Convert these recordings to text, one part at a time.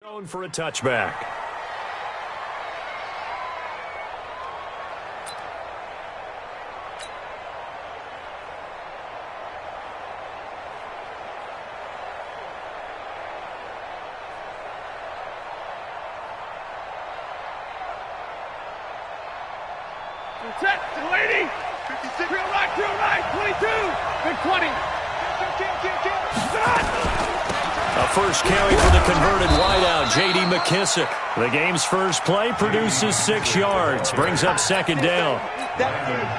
Thrown for a touchback. Set, 280, 56, real right, 22, big 20. A first carry for the converted wideout, J.D. McKissick. The game's first play produces 6 yards, brings up second down.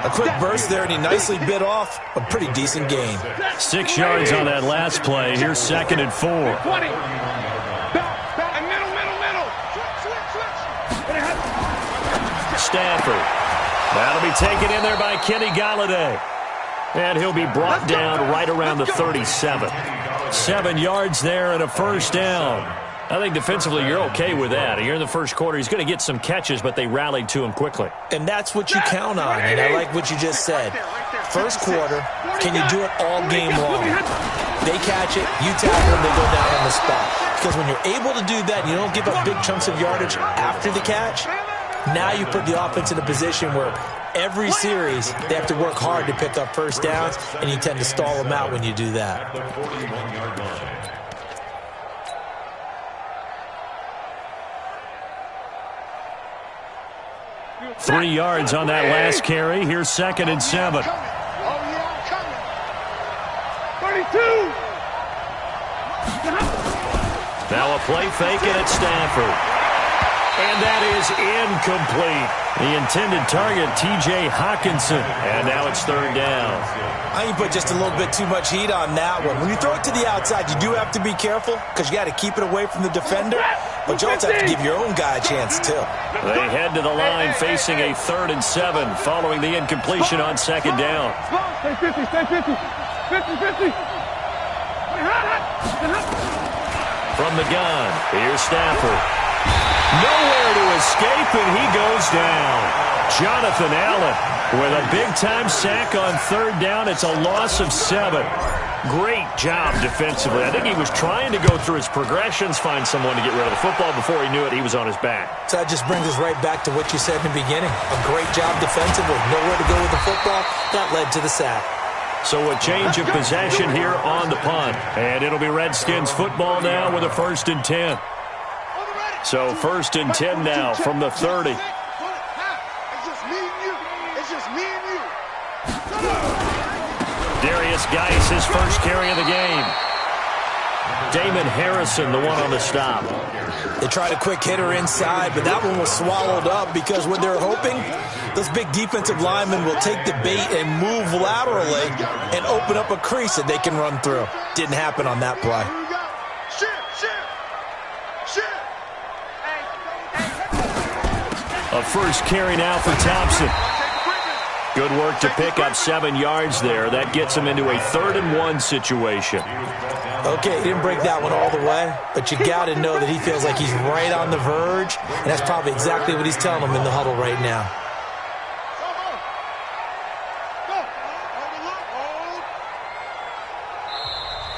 A quick burst there, and he nicely bit off a pretty decent gain. 6 yards on that last play. Here's 2nd and 4. 20. Middle. Switch. Stafford. That'll be taken in there by Kenny Galladay. And he'll be brought down right around the 37. 7 yards there and a first down. I think defensively you're okay with that. Here in the first quarter, he's going to get some catches, but they rallied to him quickly. And that's what you count on, and I like what you just said. First quarter, can you do it all game long? They catch it, you tackle them, they go down on the spot. Because when you're able to do that, you don't give up big chunks of yardage after the catch. Now you put the offense in a position where every series they have to work hard to pick up first downs, and you tend to stall them out when you do that. 3 yards on that last carry. Here's 2nd and 7. 32. Now a play fake, and it's Stafford. And that is incomplete. The intended target, T.J. Hawkinson. And now it's 3rd down. I think you put just a little bit too much heat on that one. When you throw it to the outside, you do have to be careful because you got to keep it away from the defender. But you also have to give your own guy a chance, too. They head to the line facing a 3rd and 7 following the incompletion on 2nd down. Stay 50. 50. From the gun, here's Stafford. Nowhere to escape, and he goes down. Jonathan Allen with a big-time sack on 3rd down. It's a loss of 7. Great job defensively. I think he was trying to go through his progressions, find someone to get rid of the football. Before he knew it, he was on his back. So that just brings us right back to what you said in the beginning. A great job defensively. Nowhere to go with the football. That led to the sack. So a change of possession here on the punt. And it'll be Redskins football now with a 1st and 10. So 1st and 10 now from the 30. It's just me and you. Darius Geis, his first carry of the game. Damon Harrison, the one on the stop. They tried a quick hitter inside, but that one was swallowed up because what they're hoping, those big defensive linemen will take the bait and move laterally and open up a crease that they can run through. Didn't happen on that play. A first carry now for Thompson. Good work to pick up 7 yards there. That gets him into a 3rd and 1 situation. Okay, he didn't break that one all the way, but you got to know that he feels like he's right on the verge, and that's probably exactly what he's telling them in the huddle right now.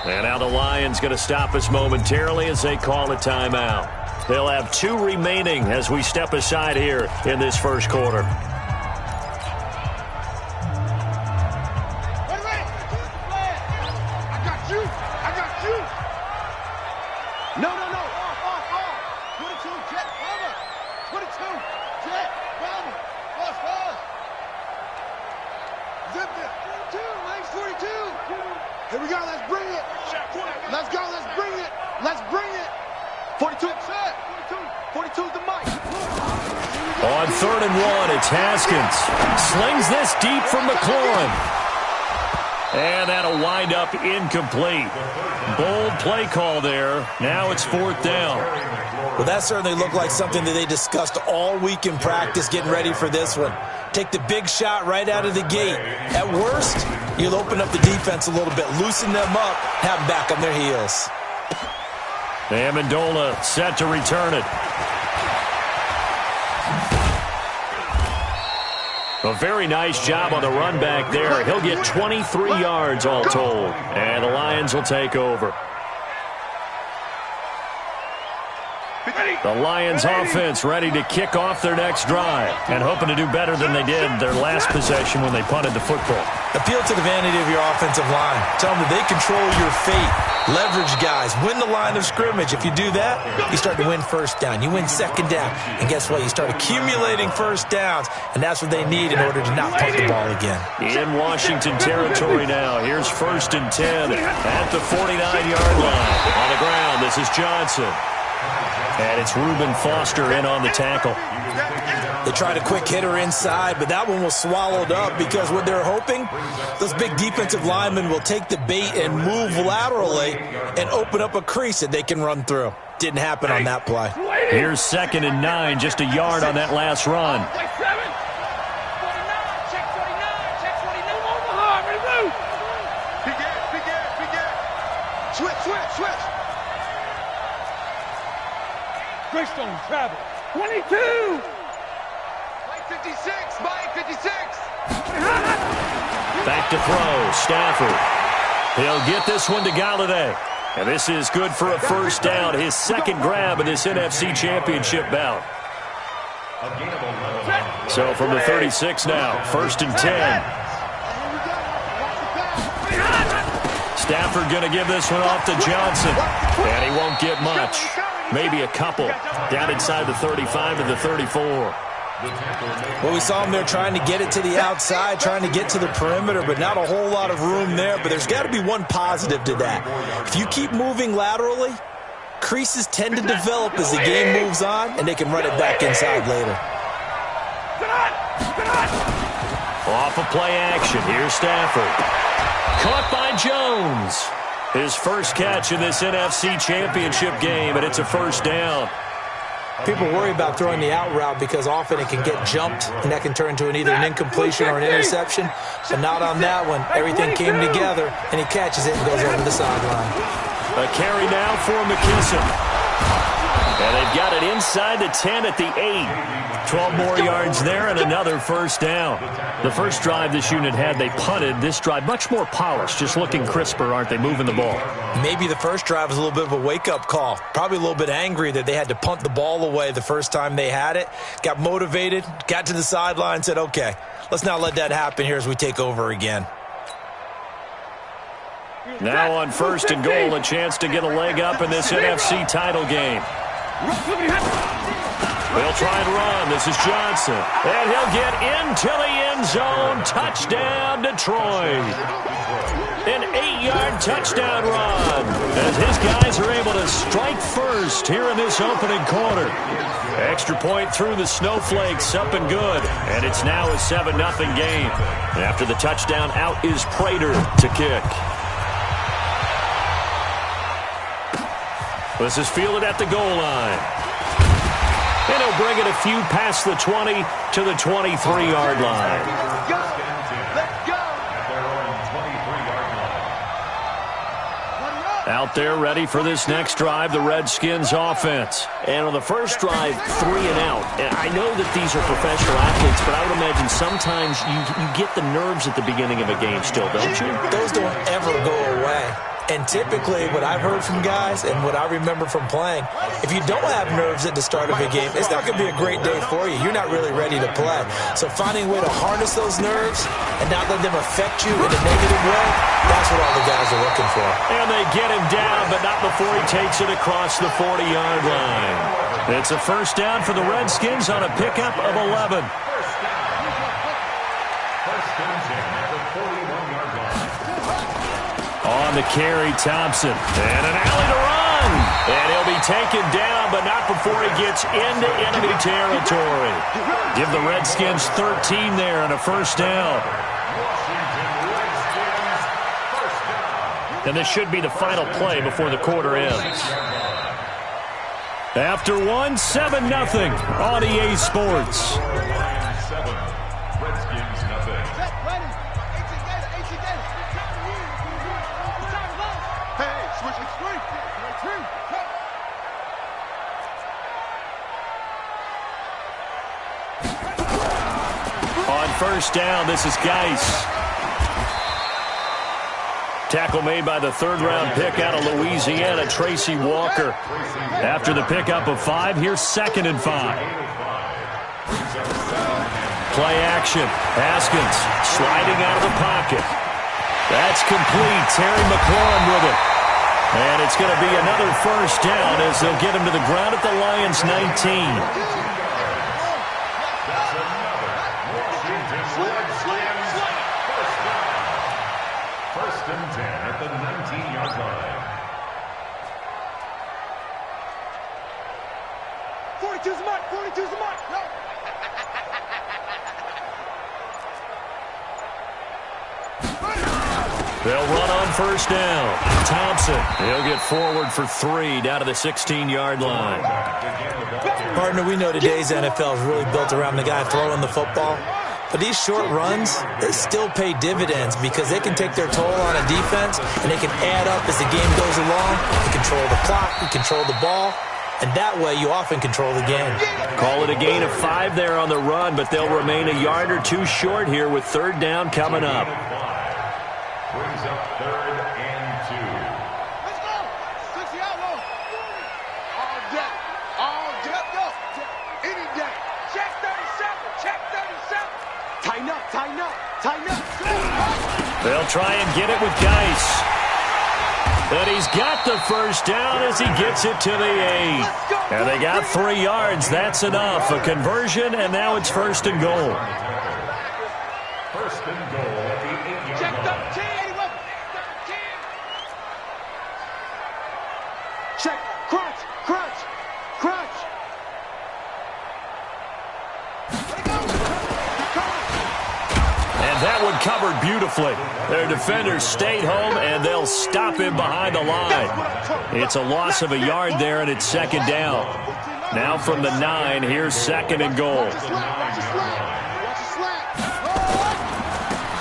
And now the Lions going to stop us momentarily as they call a timeout. They'll have 2 remaining as we step aside here in this first quarter. No. 22, jet, bomber. 22, jet, bomber. Lost. Zip it. 42, Mike's 42. Here we go, let's bring it. Let's go, let's bring it. 42, set. 42's the mic. On 3rd and 1, it's Haskins. Slings this deep from McLaurin. And that'll wind up incomplete. Bold play call there. Now it's 4th down. Well, that certainly looked like something that they discussed all week in practice getting ready for this one. Take the big shot right out of the gate. At worst, you'll open up the defense a little bit, loosen them up, have them back on their heels. Amendola set to return it. A very nice job on the run back there. He'll get 23 yards all told. And the Lions will take over. The Lions offense ready to kick off their next drive and hoping to do better than they did their last possession when they punted the football. Appeal to the vanity of your offensive line. Tell them that they control your fate. Leverage guys. Win the line of scrimmage. If you do that, you start to win first down. You win second down. And guess what? You start accumulating first downs, and that's what they need in order to not punt the ball again. In Washington territory now. Here's 1st and 10 at the 49-yard line. On the ground, this is Johnson. And it's Reuben Foster in on the tackle. They tried a quick hitter inside, but that one was swallowed up because what they're hoping, those big defensive linemen will take the bait and move laterally and open up a crease that they can run through. Didn't happen on that play. Here's 2nd and 9, just a yard on that last run. Switch. Greystone travel. 22. Mike 56. Mike 56. Back to throw. Stafford. He'll get this one to Galladay. And this is good for a first down. His second grab in this NFC Championship bout. So from the 36 now, 1st and 10. Stafford going to give this one off to Johnson. And he won't get much. Maybe a couple. Down inside the 35 to the 34. Well, we saw him there trying to get it to the outside, trying to get to the perimeter, but not a whole lot of room there. But there's got to be one positive to that. If you keep moving laterally, creases tend to develop as the game moves on, and they can run it back inside later. Off of play action. Here's Stafford. Caught by Jones. His first catch in this NFC Championship game, and it's a first down. People worry about throwing the out route because often it can get jumped, and that can turn into either an incompletion or an interception. But not on that one. Everything came together, and he catches it and goes over the sideline. A carry now for McKissick. And they've got it inside the 10 at the 8. 12 more yards there and another first down. The first drive this unit had, they punted. This drive, much more polished, just looking crisper, aren't they, moving the ball? Maybe the first drive was a little bit of a wake-up call. Probably a little bit angry that they had to punt the ball away the first time they had it. Got motivated, got to the sideline, said, okay, let's not let that happen here as we take over again. Now on 1st and goal, a chance to get a leg up in this NFC title game. They'll try and run. This is Johnson. And he'll get into the end zone. Touchdown, Detroit. An 8-yard touchdown run as his guys are able to strike first here in this opening quarter. Extra point through the snowflakes, up and good. And it's now a 7-0 game. After the touchdown, out is Prater to kick. This is fielded at the goal line. And he'll bring it a few past the 20 to the 23-yard line. Let's go. Out there ready for this next drive, the Redskins offense. And on the first drive, 3 and out. And I know that these are professional athletes, but I would imagine sometimes you get the nerves at the beginning of a game still, don't you? Those don't ever go away. And typically, what I've heard from guys and what I remember from playing, if you don't have nerves at the start of a game, it's not going to be a great day for you. You're not really ready to play. So finding a way to harness those nerves and not let them affect you in a negative way, that's what all the guys are looking for. And they get him down, but not before he takes it across the 40-yard line. It's a first down for the Redskins on a pickup of 11. On the carry, Thompson. And an alley to run. And he'll be taken down, but not before he gets into enemy territory. Give the Redskins 13 there and a first down. And this should be the final play before the quarter ends. After one, 7-0 on EA Sports. On first down, this is Geis. Tackle made by the third-round pick out of Louisiana, Tracy Walker. After the pickup of 5, here's 2nd and 5. Play action. Haskins sliding out of the pocket. That's complete. Terry McLaurin with it. And it's going to be another first down as they'll get him to the ground at the Lions' 19. First and 10 at the 19-yard line. 42's the mark. 42's the mark. No. They'll run on first down. Thompson, he'll get forward for 3 down to the 16-yard line. Partner, we know today's NFL is really built around the guy throwing the football. But these short runs, they still pay dividends because they can take their toll on a defense and they can add up as the game goes along. You control the clock, you control the ball, and that way you often control the game. Call it a gain of 5 there on the run, but they'll remain a yard or 2 short here with third down coming up. Brings up 3rd and 2. Let's go. 60 out low. All day. All day. Go. Any day. Check 37. Check 37. Tighten up. Tighten up. Tighten up. They'll try and get it with Geis. And he's got the first down as he gets it to the 8. And they got 3 yards. That's enough. A conversion, and now it's first and goal. First and goal at the 8-yard Check line. 13. Check. Crunch. Crunch. Crunch. And that one covered beautifully. Their defenders stayed home, and they'll stop him behind the line. It's a loss of a yard there, and it's second down. Now from the 9, here's 2nd and goal.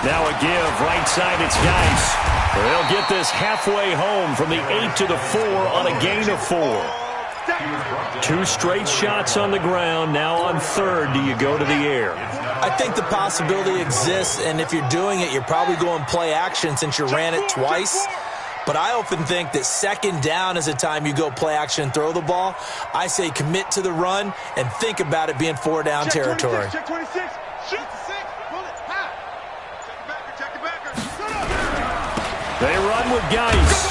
Now a give, right side, it's Geis. They'll get this halfway home from the 8 to the 4 on a gain of 4. 2 straight shots on the ground. Now on 3rd, do you go to the air? I think the possibility exists, and if you're doing it, you're probably going play action since you ran it twice. But I often think that 2nd down is the time you go play action and throw the ball. I say commit to the run and think about it being 4-down territory. Check 26. Shoot the 6. Pull it. High. Check the backer. Check the backer. They run with Geis.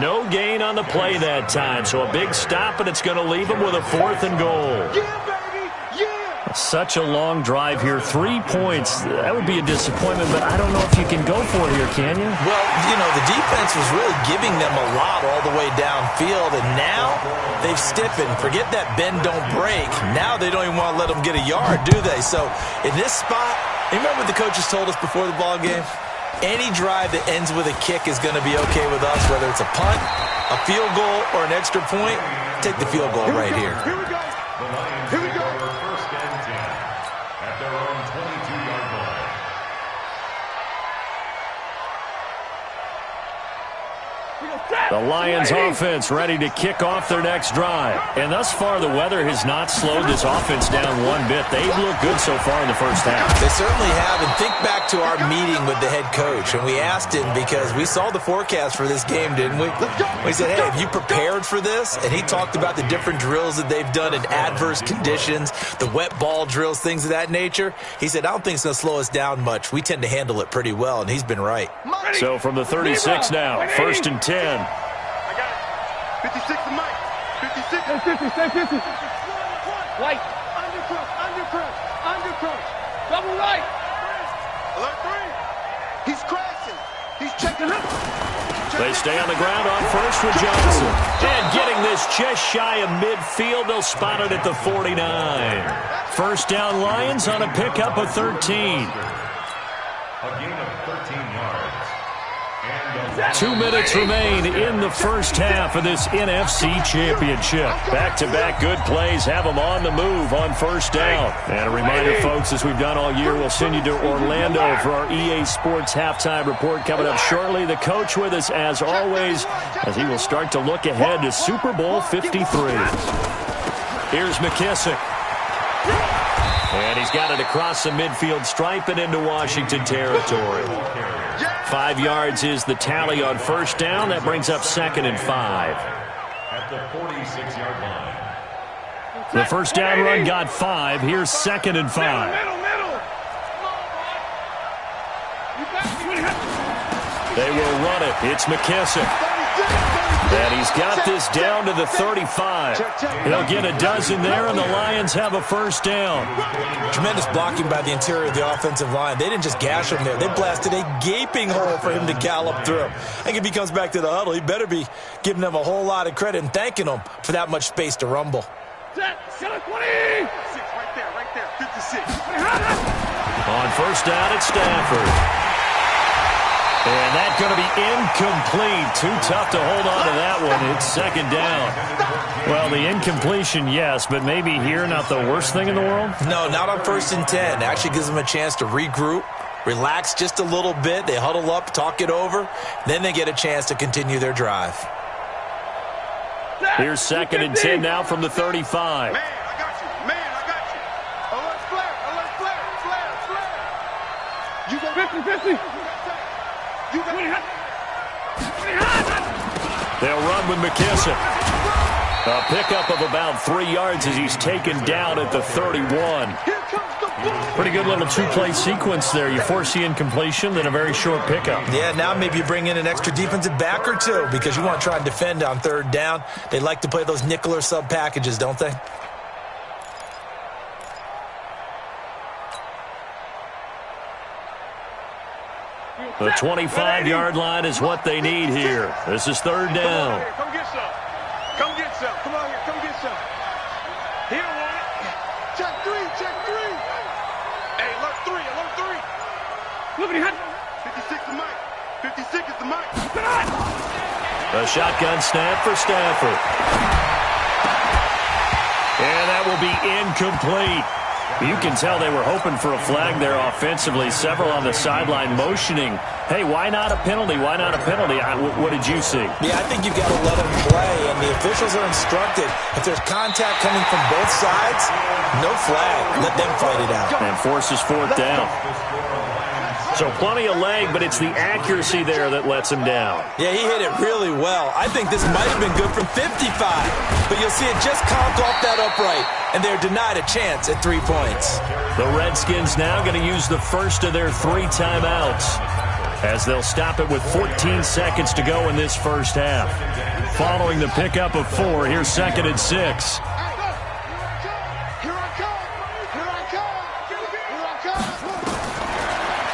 No gain on the play that time, so a big stop, and it's going to leave them with a 4th and goal. Yeah, baby. Yeah. Such a long drive here. 3 points. That would be a disappointment, but I don't know if you can go for it here, can you? Well, you know, the defense was really giving them a lot all the way downfield, and now they've stiffened. Forget that bend, don't break. Now they don't even want to let them get a yard, do they? So in this spot, you remember what the coaches told us before the ball game? Any drive that ends with a kick is going to be okay with us, whether it's a punt, a field goal, or an extra point. Take the field goal right here. Here we go. The Lions Here we go. score first and 10 at their own 22-yard line. The Lions offense ready to kick off their next drive. And thus far, the weather has not slowed this offense down one bit. They've looked good so far in the first half. They certainly have, and think back to our meeting with the head coach, and we asked him because we saw the forecast for this game, didn't we? We said, hey, have you prepared for this? And he talked about the different drills that they've done in adverse conditions, the wet ball drills, things of that nature. He said, I don't think it's going to slow us down much. We tend to handle it pretty well, and he's been right. So from the 36 now, first and 10. I got it. 56 to Mike. 56. Stay 50, stay 50. White. Undercrunch, undercrunch, undercrunch. Double right. Alert 3. He's crashing. He's checking up. They stay on the ground on first with Johnson. And getting this just shy of midfield, they'll spot it at the 49. First down Lions on a pickup of 13. A gain of 13 yards. 2 minutes remain in the first half of this NFC Championship. Back-to-back good plays have them on the move on first down. And a reminder, folks, as we've done all year, we'll send you to Orlando for our EA Sports halftime report coming up shortly. The coach with us, as always, as he will start to look ahead to Super Bowl 53. Here's McKissick. And And he's got it across the midfield stripe and into Washington territory. 5 yards is the tally on first down. That brings up 2nd and 5. At the 46-yard line. The first down run got 5. Here's 2nd and 5. They will run it. It's McKissick. And he's got this down to the 35. He'll get a dozen there, and the Lions have a first down. Tremendous blocking by the interior of the offensive line. They didn't just gash him there. They blasted a gaping hole for him to gallop through. I think if he comes back to the huddle, he better be giving them a whole lot of credit and thanking them for that much space to rumble. Set 20. 6 right there, 56. On first down, it's Stafford. And that's going to be incomplete. Too tough to hold on to that one. It's 2nd down. Well, the incompletion, yes, but maybe here not the worst thing in the world? No, not on 1st and 10. It actually gives them a chance to regroup, relax just a little bit. They huddle up, talk it over. Then they get a chance to continue their drive. Here's 2nd and 10 now from the 35. Man, I got you. Alert flare. You got 50. You got 20. They'll run with McKissick. A pickup of about 3 yards as he's taken down at the 31. Here comes the ball. Pretty good little 2-play sequence there. You force the incompletion, then a very short pickup. Yeah, now maybe you bring in an extra defensive back or two because you want to try and defend on 3rd down. They like to play those nickel or sub packages, don't they? The 25-yard line is what they need here. This is 3rd down. Come get some. Come on here. Come get some. He don't want it. Check 3. Hey, alert 3. Look at him. 56 is the mic. 56 is the mic. A shotgun snap for Stafford. And that will be incomplete. You can tell they were hoping for a flag there offensively. Several on the sideline motioning. Hey, why not a penalty? What did you see? Yeah, I think you've got to let them play, and the officials are instructed. If there's contact coming from both sides, no flag. Let them fight it out. And forces 4th down. So plenty of leg, but it's the accuracy there that lets him down. Yeah, he hit it really well. I think this might have been good from 55, but you'll see it just conked off that upright, and they're denied a chance at 3 points. The Redskins now going to use the first of their 3 timeouts as they'll stop it with 14 seconds to go in this first half. Following the pickup of 4, here's 2nd and 6.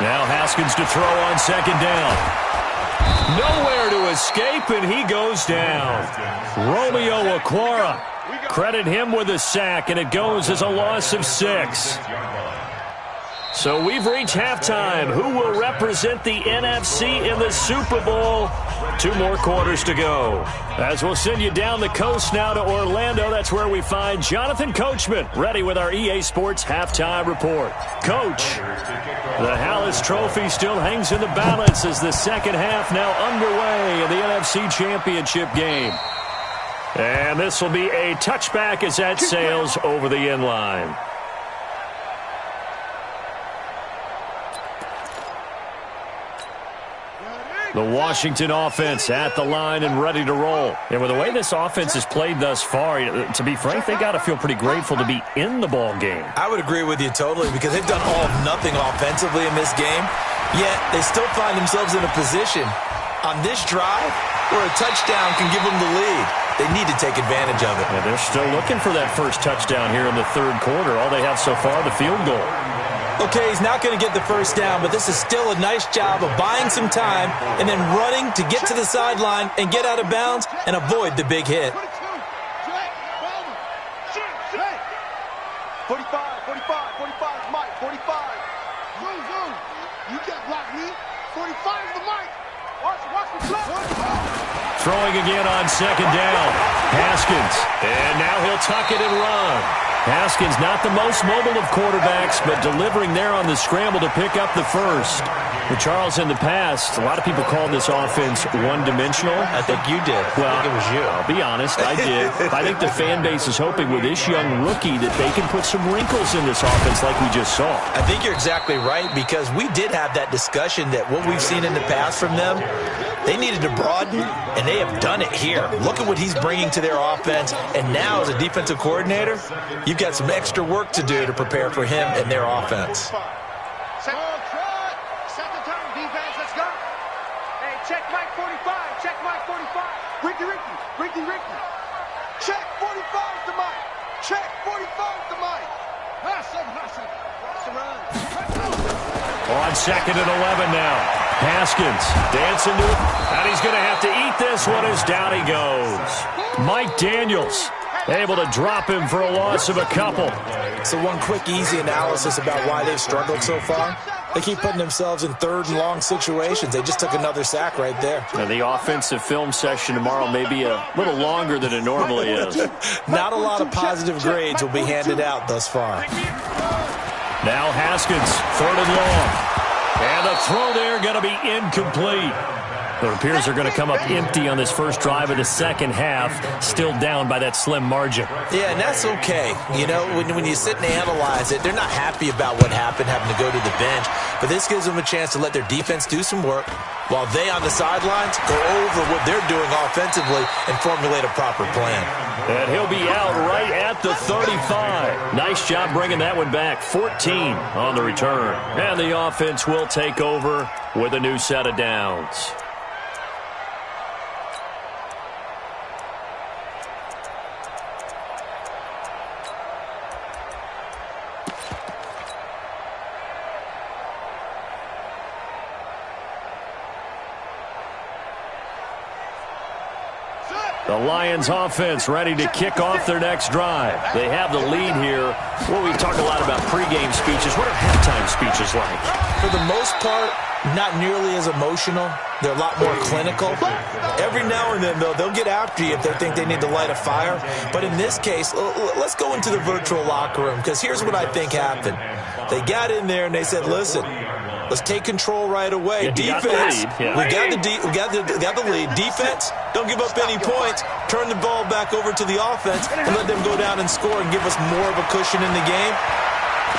Now Haskins to throw on 2nd down. Nowhere to escape, and he goes down. Romeo Okwara. Credit him with a sack, and it goes as a loss of 6. So we've reached halftime. Who will represent the NFC in the Super Bowl? 2 more quarters to go. As we'll send you down the coast now to Orlando, that's where we find Jonathan Coachman, ready with our EA Sports Halftime Report. Coach, the Hallis Trophy still hangs in the balance as the second half now underway in the NFC Championship game. And this will be a touchback as that sails over the end line. The Washington offense at the line and ready to roll. And with the way this offense has played thus far, to be frank, they got to feel pretty grateful to be in the ball game. I would agree with you totally because they've done all of nothing offensively in this game, yet they still find themselves in a position on this drive where a touchdown can give them the lead. They need to take advantage of it. And they're still looking for that first touchdown here in the 3rd quarter. All they have so far, the field goal. Okay, he's not going to get the first down, but this is still a nice job of buying some time and then running to get to the sideline and get out of bounds and avoid the big hit. 45, Mike, 45. You can't block me. 45 is the mic. Watch the block. Throwing again on 2nd down. Haskins. And now he'll tuck it and run. Haskins not the most mobile of quarterbacks, but delivering there on the scramble to pick up the first. With Charles, in the past, a lot of people called this offense one-dimensional. I think you did. Well, I think it was you. I'll be honest, I did. I think the fan base is hoping with this young rookie that they can put some wrinkles in this offense like we just saw. I think you're exactly right, because we did have that discussion that what we've seen in the past from them, they needed to broaden, and they have done it here. Look at what he's bringing to their offense, and now as a defensive coordinator, you've got some extra work to do to prepare for him and their offense. Set the turn, defense. Let's go. Hey, check Mike 45. Check Mike 45. Ricky. Check 45 to Mike. Check 45 to Mike. Hustle. Watch the run. On 2nd and 11 now. Haskins dancing to it, and he's going to have to eat this one as down he goes. Mike Daniels able to drop him for a loss of a couple. So one quick, easy analysis about why they've struggled so far. They keep putting themselves in 3rd and long situations. They just took another sack right there. Now, the offensive film session tomorrow may be a little longer than it normally is. Not a lot of positive grades will be handed out thus far. Now Haskins, 3rd and long. And the throw there going to be incomplete. It appears they're going to come up empty on this first drive of the second half, still down by that slim margin. Yeah, and that's okay. You know, when you sit and analyze it, they're not happy about what happened, having to go to the bench. But this gives them a chance to let their defense do some work while they on the sidelines go over what they're doing offensively and formulate a proper plan. And he'll be out right at the 35. Nice job bringing that one back. 14 on the return. And the offense will take over with a new set of downs. The Lions offense ready to kick off their next drive. They have the lead here. Well, we talk a lot about pregame speeches. What are halftime speeches like? For the most part, not nearly as emotional. They're a lot more clinical. Every now and then, though, they'll get after you if they think they need to light a fire. But in this case, let's go into the virtual locker room, because here's what I think happened. They got in there and they said, listen, let's take control right away. Yeah, Defense, we got the lead. Defense, don't give up any points. Turn the ball back over to the offense and let them go down and score and give us more of a cushion in the game.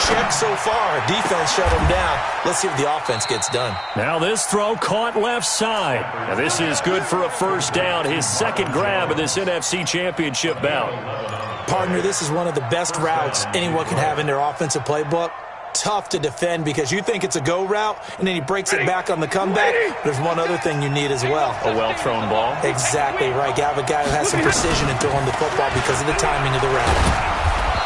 Check so far. Defense shut them down. Let's see if the offense gets done. Now this throw caught left side. Now this is good for a first down. His second grab of this NFC Championship bout. Partner, this is one of the best routes anyone can have in their offensive playbook. Tough to defend because you think it's a go route, and then he breaks it back on the comeback. There's one other thing you need as well. A well-thrown ball. Exactly right. You have a guy who has some precision in throwing the football because of the timing of the route.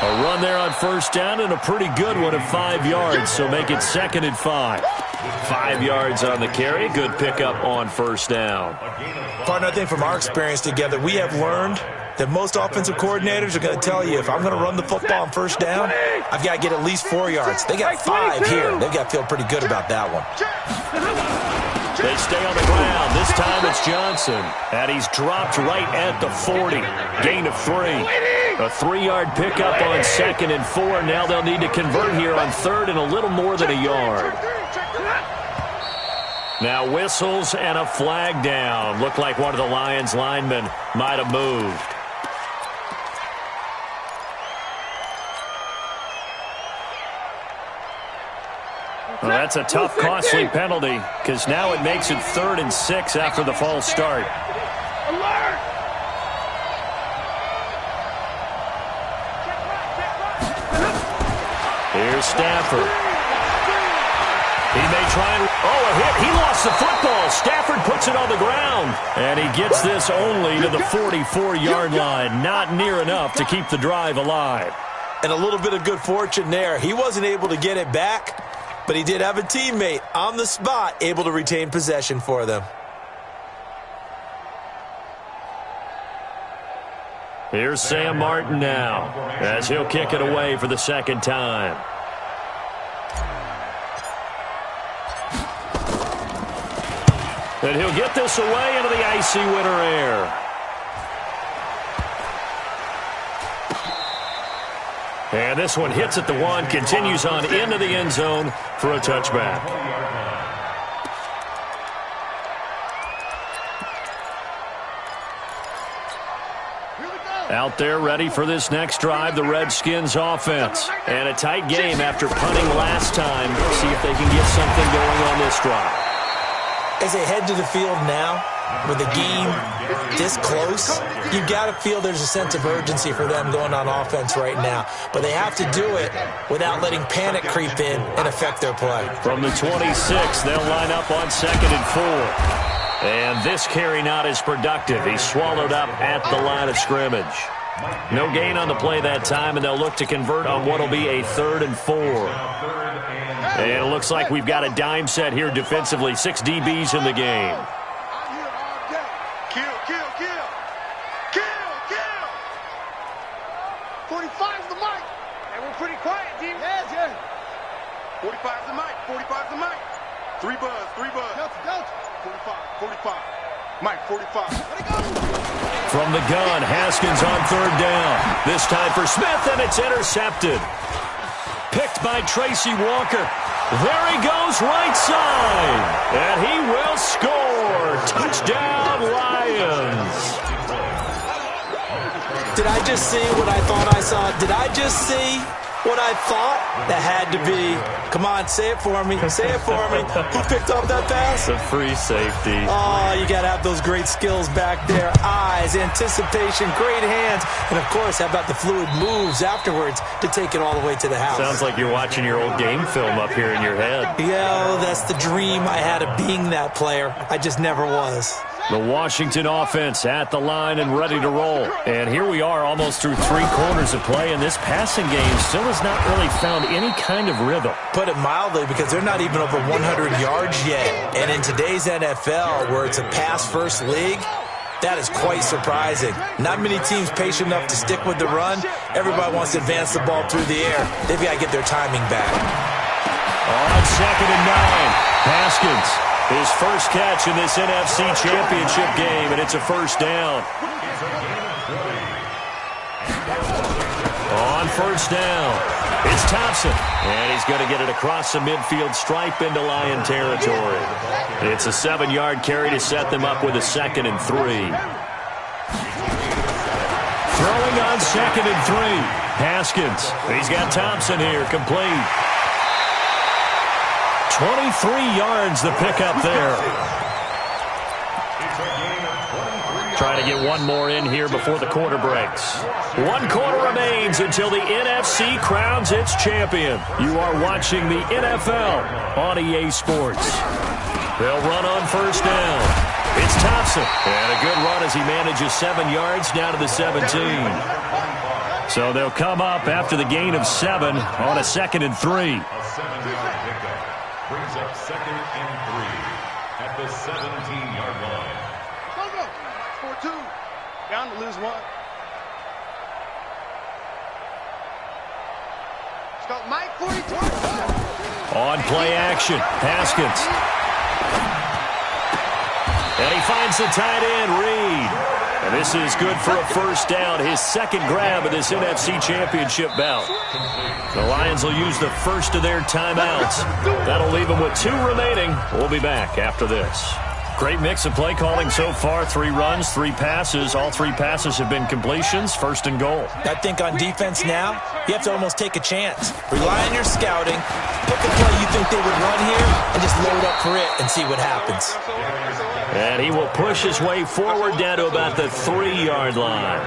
A run there on first down and a pretty good one of 5 yards, so make it 2nd and 5. 5 yards on the carry. Good pickup on first down. Partner, I think from our experience together, we have learned that most offensive coordinators are going to tell you, if I'm going to run the football on first down, I've got to get at least 4 yards. They got 5 here. They've got to feel pretty good about that one. They stay on the ground. This time it's Johnson. And he's dropped right at the 40. Gain of 3. A 3-yard pickup on 2nd and 4. Now they'll need to convert here on 3rd and a little more than a yard. Now whistles and a flag down. Looked like one of the Lions linemen might have moved. Well, that's a tough, costly penalty, because now it makes it 3rd and 6 after the false start. Here's Stafford. He may try and... Oh, a hit. He lost the football. Stafford puts it on the ground. And he gets this only to the 44-yard line. Not near enough to keep the drive alive. And a little bit of good fortune there. He wasn't able to get it back, but he did have a teammate on the spot able to retain possession for them. Here's Sam Martin now, as he'll kick it away for the second time. And he'll get this away into the icy winter air. And this one hits at the 1, continues on into the end zone for a touchback. Out there ready for this next drive, the Redskins offense. And a tight game after punting last time. See if they can get something going on this drive. As they head to the field now, with the game this close, you've got to feel there's a sense of urgency for them going on offense right now. But they have to do it without letting panic creep in and affect their play. From the 26, they'll line up on 2nd and 4. And this carry not as productive. He's swallowed up at the line of scrimmage. No gain on the play that time, and they'll look to convert on what will be a 3rd and 4. And it looks like we've got a dime set here defensively. 6 DBs in the game. Kill, kill, kill. Kill, kill. 45's the mic. And we're pretty quiet, team. Yeah. 45's the mic. 45's the mic. 3 buzz, 3 buzz. Delta. 45. Mike, 45. Let it go. From the gun, Haskins on 3rd down. This time for Smith, and it's intercepted. Picked by Tracy Walker. There he goes, right side. And he will score. Touchdown, Lions. Did I just see what I thought I saw? Did I just see what I thought? That had to be. Come on, say it for me. Say it for me. Who picked up that pass? The free safety. Oh, you got to have those great skills back there. Eyes, anticipation, great hands. And, of course, how about the fluid moves afterwards to take it all the way to the house? Sounds like you're watching your old game film up here in your head. Yeah, that's the dream I had of being that player. I just never was. The Washington offense at the line and ready to roll. And here we are almost through 3 quarters of play, and this passing game still has not really found any kind of rhythm. Put it mildly, because they're not even over 100 yards yet. And in today's NFL, where it's a pass-first league, that is quite surprising. Not many teams patient enough to stick with the run. Everybody wants to advance the ball through the air. They've got to get their timing back. On 2nd and 9, Haskins. His first catch in this NFC Championship game, and it's a 1st down. On 1st down, it's Thompson, and he's going to get it across the midfield stripe into Lion territory. It's a 7-yard carry to set them up with a 2nd and 3. Throwing on 2nd and 3, Haskins. He's got Thompson here, complete. 23 yards the pickup there. Trying to get one more in here before the quarter breaks. 1 quarter remains until the NFC crowns its champion. You are watching the NFL on EA Sports. They'll run on 1st down. It's Thompson. And a good run as he manages 7 yards down to the 17. So they'll come up after the gain of 7 on a 2nd and 3. Brings up 2nd and 3 at the 17-yard line. Go. 4-2. Down to lose 1. Let's go. Mike, 42. On play action, Haskins. And he finds the tight end, Reed. And this is good for a 1st down, his 2nd grab of this NFC Championship bout. The Lions will use the first of their timeouts. That'll leave them with 2 remaining. We'll be back after this. Great mix of play calling so far. 3 runs, 3 passes. All 3 passes have been completions. 1st and goal. I think on defense now, you have to almost take a chance. Rely on your scouting. Pick a play you think they would run here and just load up for it and see what happens. And he will push his way forward down to about the 3-yard line.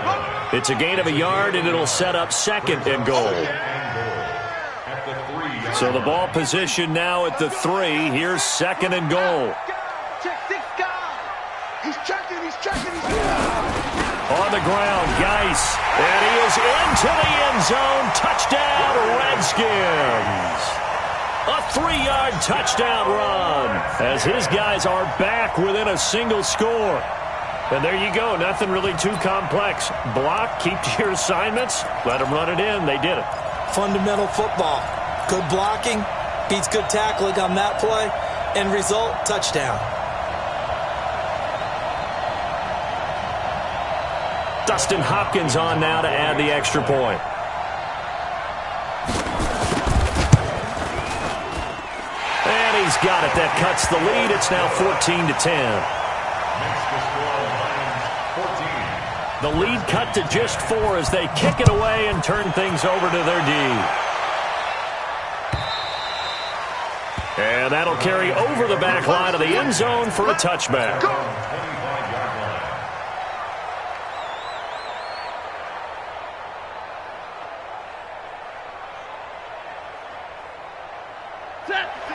It's a gain of a yard, and it'll set up 2nd and goal. So the ball position now at the 3. Here's 2nd and goal. Check 6 guys. He's checking. On the ground, Geis. And he is into the end zone. Touchdown, Redskins. A 3-yard touchdown run as his guys are back within a single score. And there you go. Nothing really too complex. Block, keep to your assignments, let them run it in. They did it. Fundamental football. Good blocking beats good tackling on that play. End result, touchdown. Dustin Hopkins on now to add the extra point. he's got it. That cuts the lead. It's now 14-10. Makes the score Lions 14. The lead cut to just 4 as they kick it away and turn things over to their D. And that'll carry over the back line of the end zone for a touchback.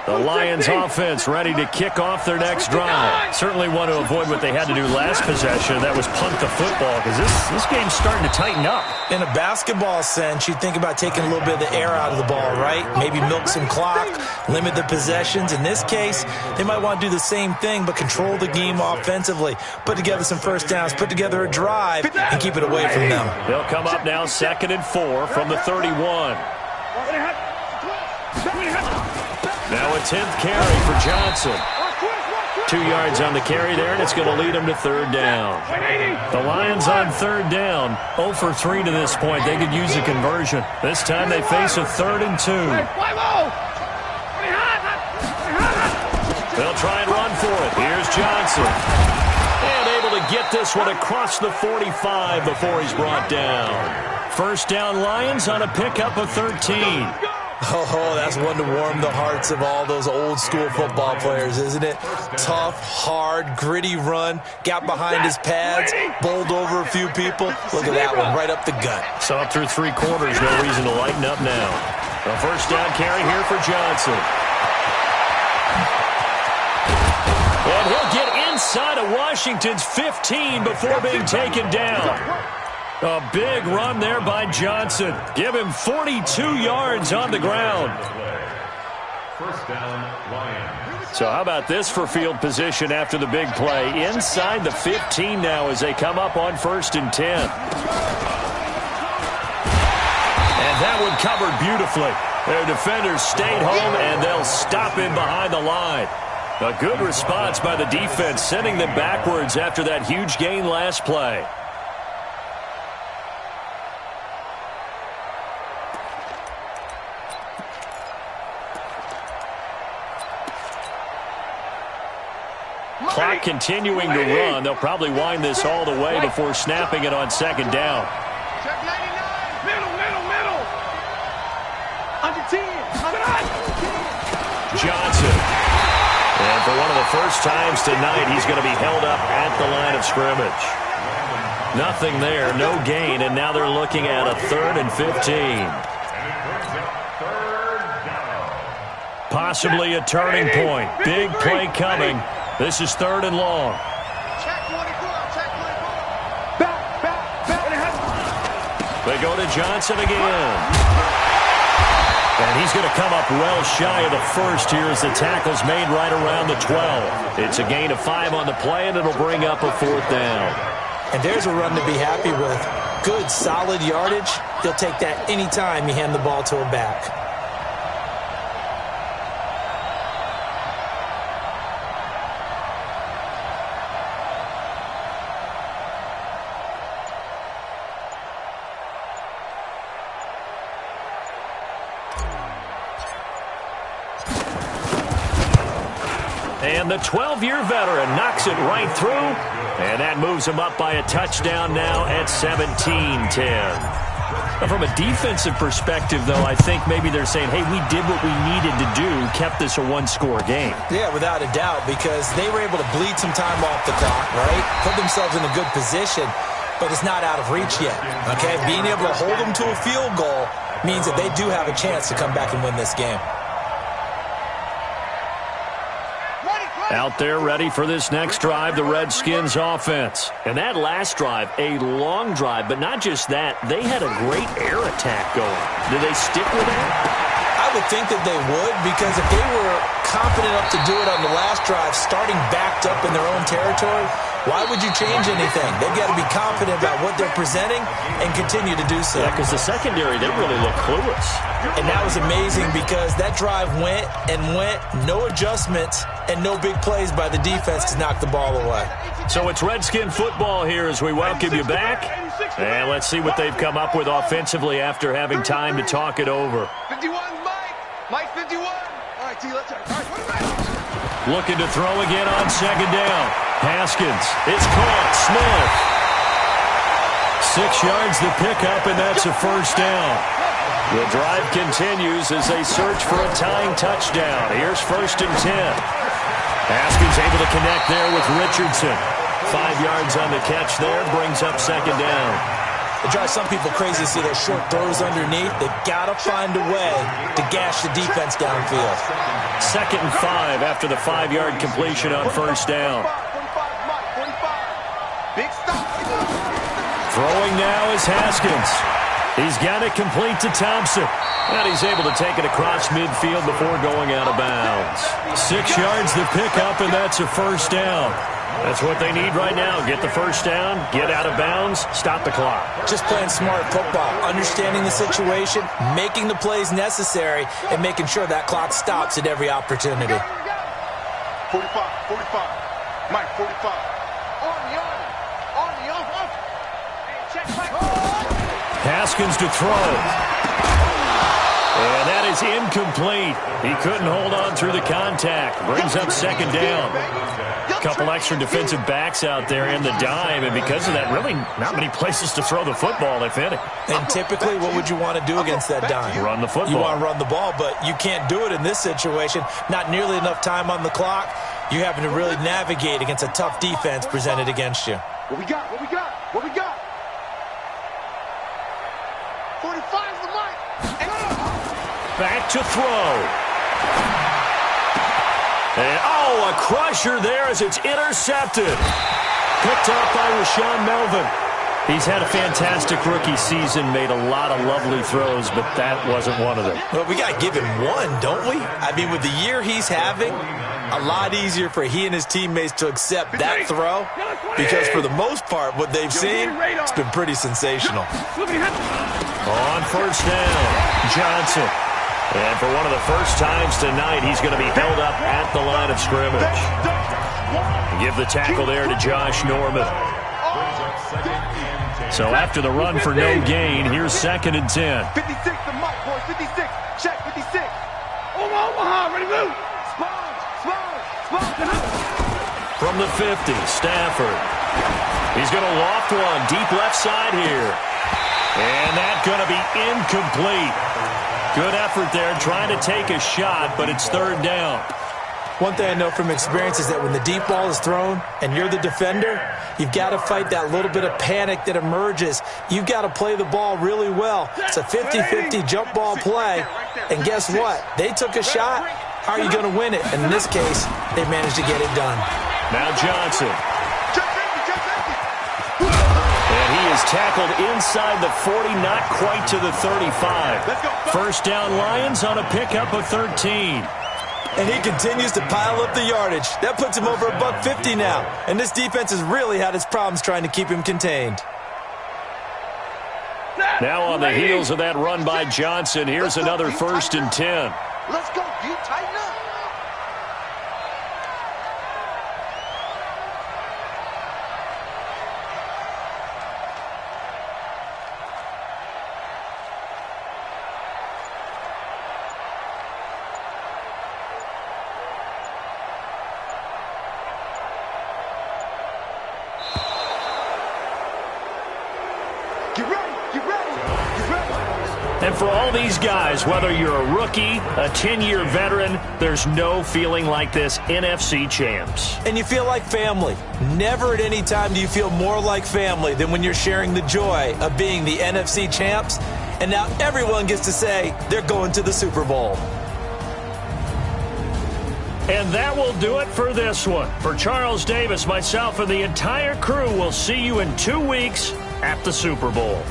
The Lions offense ready to kick off their next drive. Certainly want to avoid what they had to do last possession. That was punt the football, because this game's starting to tighten up. In a basketball sense, you think about taking a little bit of the air out of the ball, right? Maybe milk some clock, limit the possessions. In this case, they might want to do the same thing, but control the game offensively. Put together some first downs, put together a drive, and keep it away from them. They'll come up now 2nd and 4 from the 31. Now a 10th carry for Johnson. 2 yards on the carry there, and it's going to lead him to 3rd down. The Lions on 3rd down, 0 for 3 to this point. They could use a conversion. This time they face a 3rd and 2. They'll try and run for it. Here's Johnson. And able to get this one across the 45 before he's brought down. 1st down Lions on a pickup of 13. Oh, that's one to warm the hearts of all those old-school football players, isn't it? Tough, hard, gritty run, got behind his pads, bowled over a few people. Look at that one, right up the gut. So up through 3 quarters, no reason to lighten up now. A 1st down carry here for Johnson. And he'll get inside of Washington's 15 before being taken down. A big run there by Johnson. Give him 42 yards on the ground. 1st down, Lions. So how about this for field position after the big play? Inside the 15 now as they come up on 1st and 10. And that one covered beautifully. Their defenders stayed home, and they'll stop him behind the line. A good response by the defense, sending them backwards after that huge gain last play. Clock continuing to run. They'll probably wind this all the way before snapping it on 2nd down. Check 99. Middle. Under 10. Johnson. And for one of the first times tonight, he's going to be held up at the line of scrimmage. Nothing there, no gain, and now they're looking at a 3rd and 15. Possibly a turning point. Big play coming. This is 3rd and long. Check 24. They go to Johnson again. And he's going to come up well shy of the 1st here as the tackle's made right around the 12. It's a gain of 5 on the play, and it'll bring up a 4th down. And there's a run to be happy with. Good, solid yardage. He'll take that anytime you hand the ball to a back. And the 12-year veteran knocks it right through, and that moves him up by a touchdown now at 17-10. From a defensive perspective, though, I think maybe they're saying, hey, we did what we needed to do, kept this a one-score game. Yeah, without a doubt, because they were able to bleed some time off the clock, right? Put themselves in a good position, but it's not out of reach yet, okay? Being able to hold them to a field goal means that they do have a chance to come back and win this game. Out there ready for this next drive, the Redskins offense. And that last drive, a long drive, but not just that. They had a great air attack going. Do they stick with that? I would think that they would, because if they were confident enough to do it on the last drive, starting backed up in their own territory, why would you change anything? They've got to be confident about what they're presenting and continue to do so. Yeah, because the secondary, they really look clueless. And that was amazing because that drive went and went, no adjustments, and no big plays by the defense to knock the ball away. So it's Redskin football here as we welcome you back. And let's see what they've come up with offensively after having time to talk it over. 51's Mike. Mike 51. All right, Looking to throw again on second down. Haskins is caught. Smith. 6 yards the pickup, and that's a first down. The drive continues as they search for a tying touchdown. Here's 1st and 10. Haskins able to connect there with Richardson. 5 yards on the catch there, brings up second down. It drives some people crazy to see those short throws underneath. They've got to find a way to gash the defense downfield. 2nd and 5 after the 5-yard completion on first down. Throwing now is Haskins. He's got it complete to Thompson. And he's able to take it across midfield before going out of bounds. 6 yards the pickup, and that's a first down. That's what they need right now. Get the first down, get out of bounds, stop the clock. Just playing smart football, understanding the situation, making the plays necessary, and making sure that clock stops at every opportunity. 45, 45. Mike, 45. On the off. Hey, check back. Haskins to throw. And that is incomplete. He couldn't hold on through the contact. Brings up second down. A couple extra defensive backs out there in the dime, and because of that, really not many places to throw the football, if any. And typically, what would you want to do against that dime? Run the football. You want to run the ball, but you can't do it in this situation. Not nearly enough time on the clock. You're having to really navigate against a tough defense presented against you. What we got? 45's the mic. Back to throw. And, a crusher there as it's intercepted. Picked up by Rashaan Melvin. He's had a fantastic rookie season, made a lot of lovely throws, but that wasn't one of them. Well, we got to give him one, don't we? I mean, with the year he's having, a lot easier for he and his teammates to accept that throw, because for the most part, what they've seen, it's been pretty sensational. On first down, Johnson. And for one of the first times tonight, he's going to be held up at the line of scrimmage. Give the tackle there to Josh Norman. So after the run for no gain, here's 2nd and 10. 56 the mic, boys. 56. Check 56. Omaha, ready to move. Spawn. From the 50, Stafford. He's going to loft one deep left side here. And that's going to be incomplete. Good effort there trying to take a shot, but it's 3rd down. One thing I know from experience is that when the deep ball is thrown and you're the defender, you've got to fight that little bit of panic that emerges. You've got to play the ball really well. It's a 50-50 jump ball play. And guess what? They took a shot. How are you going to win it? And in this case, they managed to get it done. Now Johnson. And he is tackled inside the 40, not quite to the 35. First down Lions on a pickup of 13. And he continues to pile up the yardage. That puts him over $150 now. And this defense has really had its problems trying to keep him contained. Now on the heels of that run by Johnson, here's another 1st and 10. Let's go, you tighten up. And for all these guys, whether you're a rookie, a 10-year veteran, there's no feeling like this NFC champs. And you feel like family. Never at any time do you feel more like family than when you're sharing the joy of being the NFC champs. And now everyone gets to say they're going to the Super Bowl. And that will do it for this one. For Charles Davis, myself, and the entire crew, we'll see you in 2 weeks at the Super Bowl.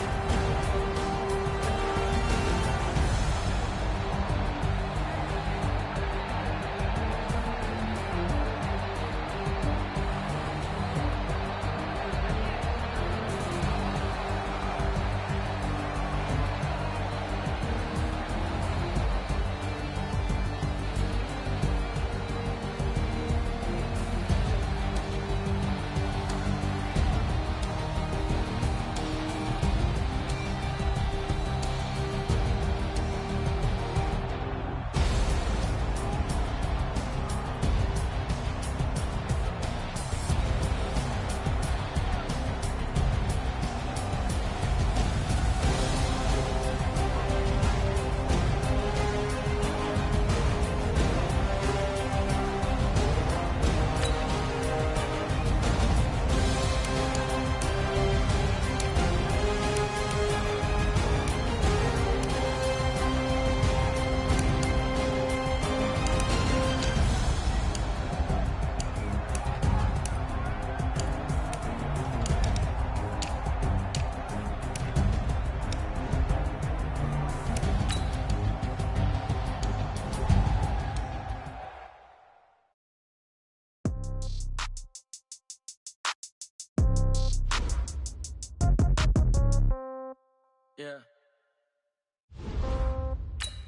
Yeah.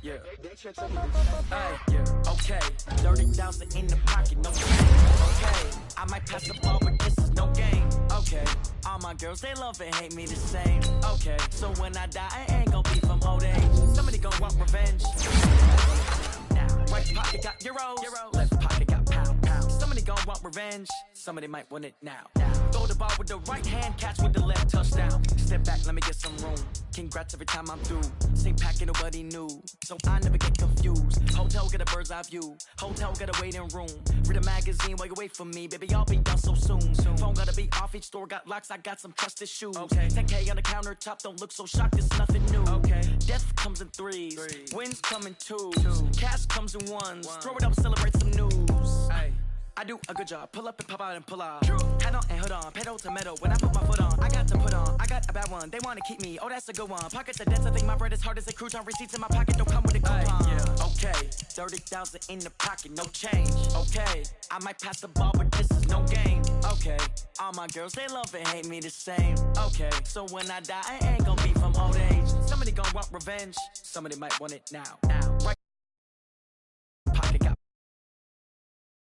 Yeah. Hey, yeah. Okay. 30,000 in the pocket, no change. Okay. I might pass the ball, but this is no game. Okay. All my girls, they love and hate me the same. Okay. So when I die, I ain't gonna be from old age. Somebody gonna want revenge. Right pocket got euros. Left pocket got pound. Somebody gon' want revenge. Somebody might want it now. Throw the ball with the right hand, catch with the left, touchdown. Step back, let me get some room. Congrats every time I'm through. Same packet, nobody knew, so I never get confused. Hotel get a bird's eye view. Hotel get a waiting room. Read a magazine while you wait for me, baby. I'll be done so soon. Phone gotta be off. Each store got locks. I got some trusted shoes. Okay. 10K on the countertop. Don't look so shocked. It's nothing new. Okay. Death comes in threes. Wins come in twos. Cash comes in ones. Throw it up, celebrate some news. Ay. I do a good job, pull up and pop out and pull out. Hat on and hood on, pedal to metal. When I put my foot on, I got to put on. I got a bad one, they wanna keep me. Oh, that's a good one. Pockets are dense, I think my bread is hard as a crouton. Receipts in my pocket don't come with a coupon. Yeah. Okay, 30,000 in the pocket, no change. Okay, I might pass the ball, but this is no game. Okay, all my girls, they love and hate me the same. Okay, so when I die, I ain't gonna be from old age. Somebody gonna want revenge, somebody might want it now. Right.